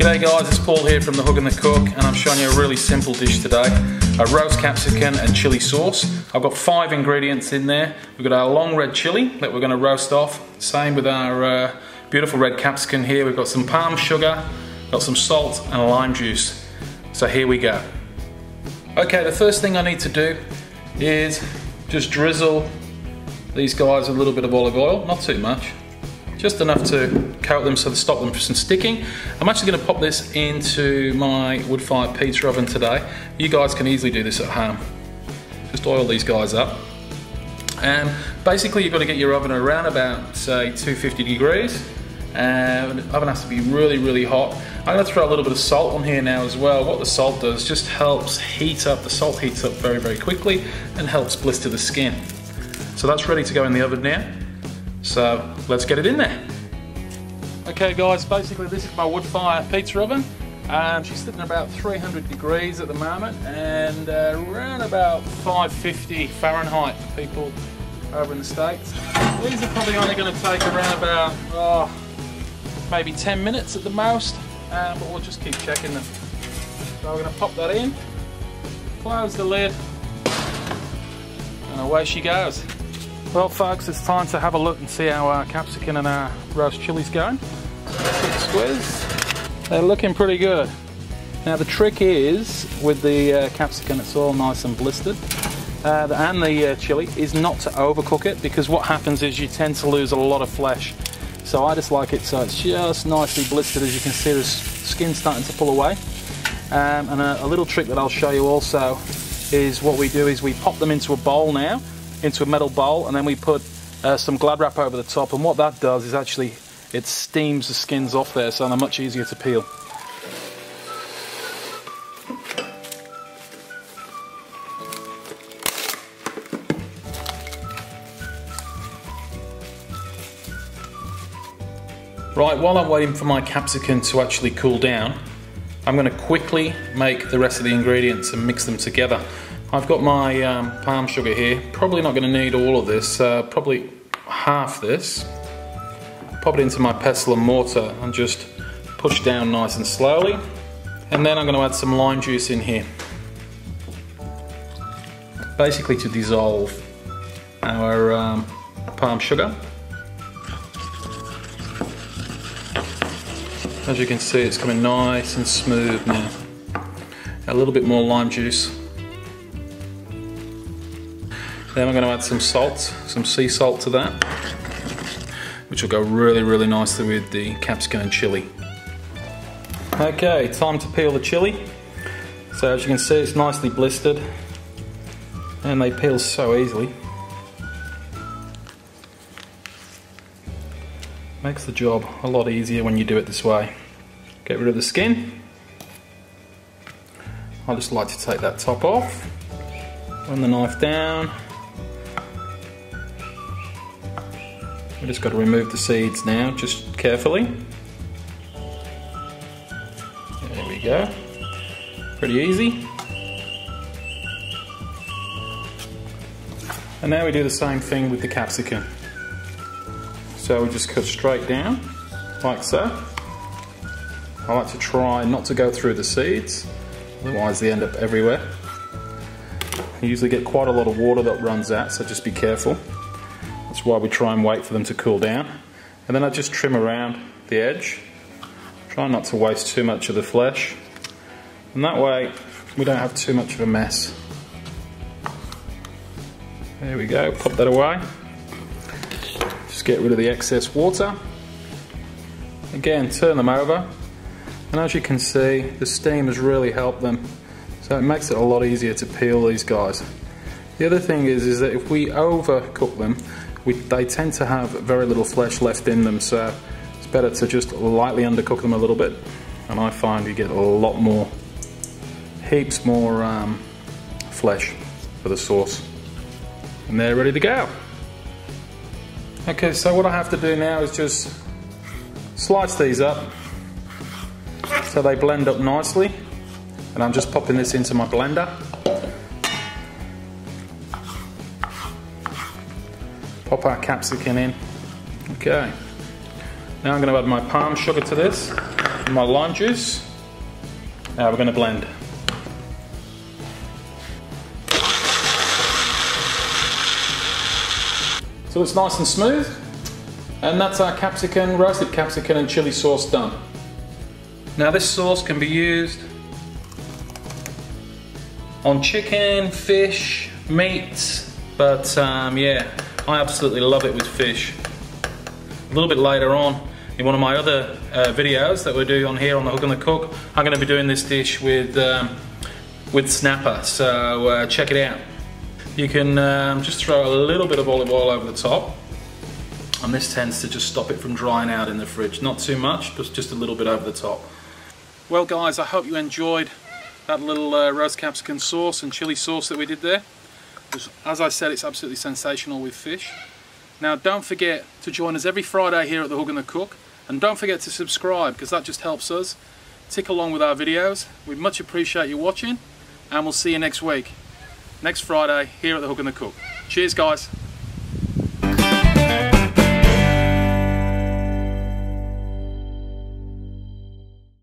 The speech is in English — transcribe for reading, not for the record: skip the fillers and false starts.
G'day guys, it's Paul here from the Hook and the Cook, and I'm showing you a really simple dish today. A roast capsicum and chili sauce. I've got 5 ingredients in there. We've got our long red chili that we're going to roast off. Same with our beautiful red capsicum here. We've got some palm sugar, got some salt and lime juice. So here we go. Okay, the first thing I need to do is just drizzle these guys with a little bit of olive oil, not too much. Just enough to coat them so to stop them from sticking. I'm actually going to pop this into my wood-fired pizza oven today. You guys can easily do this at home. Just oil these guys up. And basically you've got to get your oven around about, say, 250 degrees. And the oven has to be really, really hot. I'm going to throw a little bit of salt on here now as well. What the salt does just helps heat up, the salt heats up very, very quickly and helps blister the skin. So that's ready to go in the oven now. So let's get it in there. Okay guys, basically this is my wood fire pizza oven. She's sitting about 300 degrees at the moment and around about 550 Fahrenheit for people over in the States. These are probably only going to take around about maybe 10 minutes at the most, but we'll just keep checking them. So we're going to pop that in, close the lid, and away she goes. Well folks, it's time to have a look and see how our capsicum and our roast chili's going. Quick squeeze. They're looking pretty good. Now the trick is, with the capsicum, it's all nice and blistered, and the chili, is not to overcook it, because what happens is you tend to lose a lot of flesh. So I just like it so it's just nicely blistered. As you can see, the skin's starting to pull away. And a little trick that I'll show you also is what we do is we pop them into a bowl now, into a metal bowl, and then we put some Glad wrap over the top, and what that does is actually it steams the skins off there, so they're much easier to peel. Right, while I'm waiting for my capsicum to actually cool down, I'm going to quickly make the rest of the ingredients and mix them together. I've got my palm sugar here. Probably not going to need all of this, probably half this. Pop it into my pestle and mortar and just push down nice and slowly. And then I'm going to add some lime juice in here. Basically to dissolve our palm sugar. As you can see, it's coming nice and smooth now. A little bit more lime juice. Then I'm going to add some salt, some sea salt to that, which will go really, really nicely with the capsicum and chili. Okay, time to peel the chili. So as you can see, it's nicely blistered and they peel so easily. Makes the job a lot easier when you do it this way. Get rid of the skin. I just like to take that top off, run the knife down. We just got to remove the seeds now, just carefully. There we go. Pretty easy. And now we do the same thing with the capsicum. So we just cut straight down, like so. I like to try not to go through the seeds, otherwise they end up everywhere. You usually get quite a lot of water that runs out, so just be careful. That's why we try and wait for them to cool down. And then I just trim around the edge. Try not to waste too much of the flesh. And that way we don't have too much of a mess. There we go, pop that away. Just get rid of the excess water. Again, turn them over. And as you can see, the steam has really helped them. So it makes it a lot easier to peel these guys. The other thing is that if we overcook them, they tend to have very little flesh left in them, so it's better to just lightly undercook them a little bit, and I find you get a lot more, heaps more flesh for the sauce. And they're ready to go. Okay, so what I have to do now is just slice these up so they blend up nicely, and I'm just popping this into my blender. Pop our capsicum in. Okay. Now I'm going to add my palm sugar to this. and my lime juice. Now we're going to blend. So it's nice and smooth, and that's our capsicum, roasted capsicum and chili sauce done. Now this sauce can be used on chicken, fish, meat, but yeah, I absolutely love it with fish. A little bit later on, in one of my other videos that we do on here on the Hook and The Cook, I'm going to be doing this dish with snapper, so check it out. You can just throw a little bit of olive oil over the top, and this tends to just stop it from drying out in the fridge. Not too much, but just a little bit over the top. Well guys, I hope you enjoyed that little roast capsicum sauce and chili sauce that we did there. As I said, it's absolutely sensational with fish. Now don't forget to join us every Friday here at the Hook and The Cook, and don't forget to subscribe, because that just helps us tick along with our videos. We much appreciate you watching, and we'll see you next week, next Friday here at the Hook and The Cook. Cheers guys.